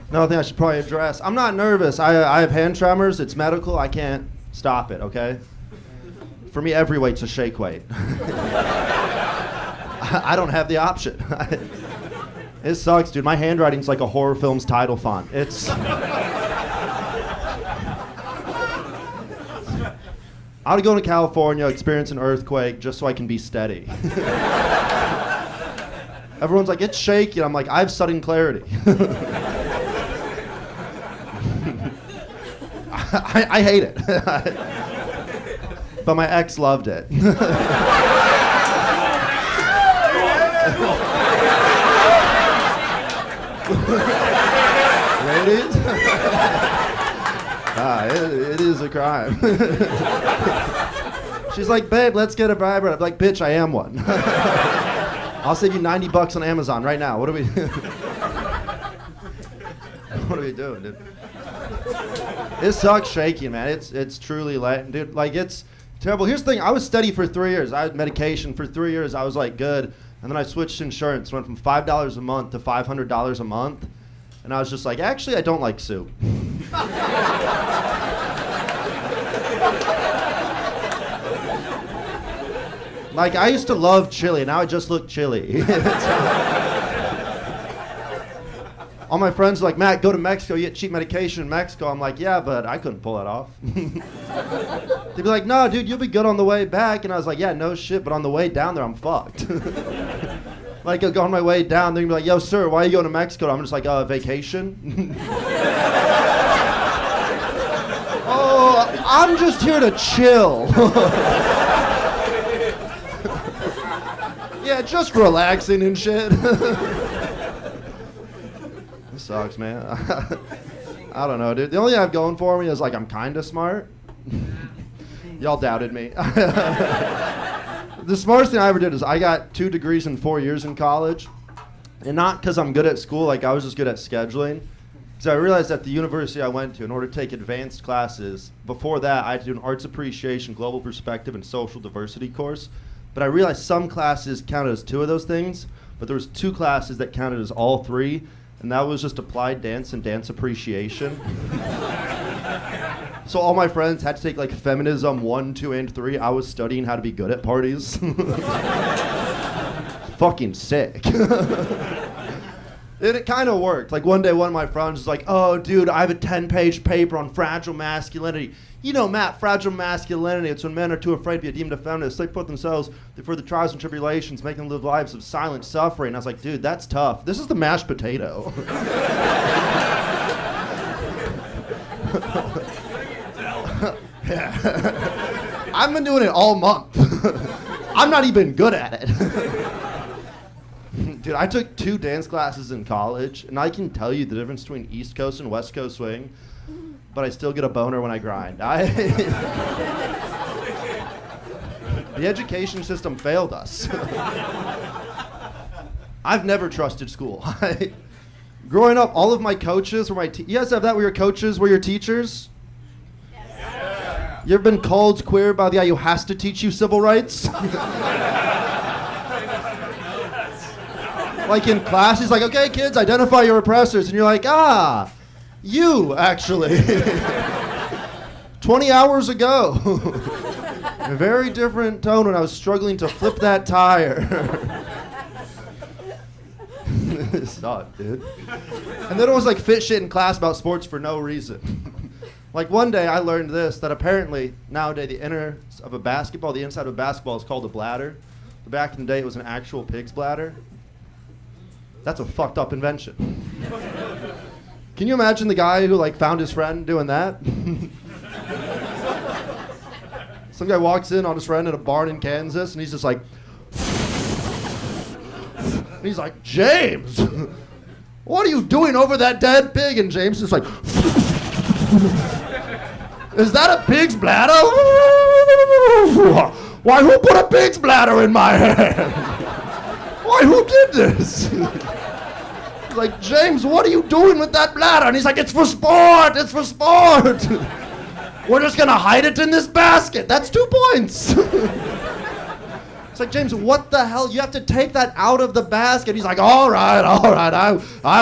Another thing I should probably address. I'm not nervous. I have hand tremors. It's medical. I can't stop it, okay? For me, every weight's a shake weight. I don't have the option. It sucks, dude. My handwriting's like a horror film's title font. It's... I would go to California, experience an earthquake, just so I can be steady. Everyone's like, it's shaky. I'm like, I have sudden clarity. I hate it. But my ex loved it. Ladies? It is a crime. She's like, babe, let's get a vibrator. I'm like, bitch, I am one. I'll save you $90 on Amazon right now. What are we What are we doing, dude? It sucks shaking, man. It's truly like, dude, like it's terrible. Here's the thing, I was steady for 3 years. I had medication for 3 years. I was like good. And then I switched insurance, went from $5 a month to $500 a month. And I was just like, actually, I don't like soup. Like, I used to love chili, now I just look chilly. All my friends are like, Matt, go to Mexico, you get cheap medication in Mexico. I'm like, yeah, but I couldn't pull that off. They'd be like, no, dude, you'll be good on the way back. And I was like, yeah, no shit, but on the way down there, I'm fucked. Like, I'll go on my way down, they're gonna be like, yo, sir, why are you going to Mexico? I'm just like, vacation. Oh, I'm just here to chill. Yeah, just relaxing and shit. This sucks, man. I don't know, dude. The only thing I have going for me is, like, I'm kind of smart. Y'all doubted me. The smartest thing I ever did is I got 2 degrees in 4 years in college. And not because I'm good at school, like, I was just good at scheduling. Because I realized at the university I went to, in order to take advanced classes, before that I had to do an arts appreciation, global perspective, and social diversity course. But I realized some classes counted as 2 of those things, but there was 2 classes that counted as all 3, and that was just applied dance and dance appreciation. So all my friends had to take like feminism 1, 2, and 3. I was studying how to be good at parties. Fucking sick. It kind of worked. Like one day one of my friends was like, oh dude, I have a 10-page paper on fragile masculinity. You know, Matt, fragile masculinity, it's when men are too afraid to be deemed effeminate. They put themselves before the trials and tribulations, making them live lives of silent suffering. I was like, dude, that's tough. This is the mashed potato. Yeah. I've been doing it all month. I'm not even good at it. Dude, I took 2 dance classes in college, and I can tell you the difference between East Coast and West Coast swing, but I still get a boner when I grind. The education system failed us. I've never trusted school. Growing up, all of my coaches were my you guys have that where your coaches were your teachers? Yes. You ever been called queer by the guy who has to teach you civil rights? Like in class, he's like, okay, kids, identify your oppressors. And you're like, ah, you, actually. 20 hours ago. A very different tone when I was struggling to flip that tire. It sucked, dude. And then it was like fit shit in class about sports for no reason. Like one day I learned this, that apparently nowadays the inner of a basketball, the inside of a basketball is called a bladder. But back in the day it was an actual pig's bladder. That's a fucked up invention. Can you imagine the guy who like found his friend doing that? Some guy walks in on his friend in a barn in Kansas and he's just like, and he's like, James, what are you doing over that dead pig? And James is like, is that a pig's bladder? Why, who put a pig's bladder in my hand? Why, who did this? He's like, James, what are you doing with that bladder? And he's like, it's for sport, it's for sport. We're just gonna hide it in this basket. That's 2 points. It's like, James, what the hell? You have to take that out of the basket. He's like, all right, I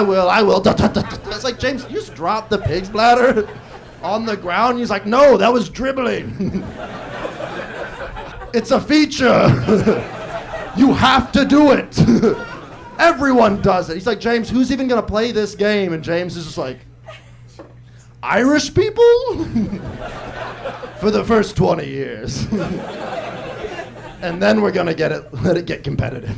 will. It's like, James, you just dropped the pig's bladder on the ground. He's like, no, that was dribbling. It's a feature. You have to do it. Everyone does it. He's like, James, who's even gonna play this game? And James is just like, Irish people? For the first 20 years. And then we're gonna let it get competitive.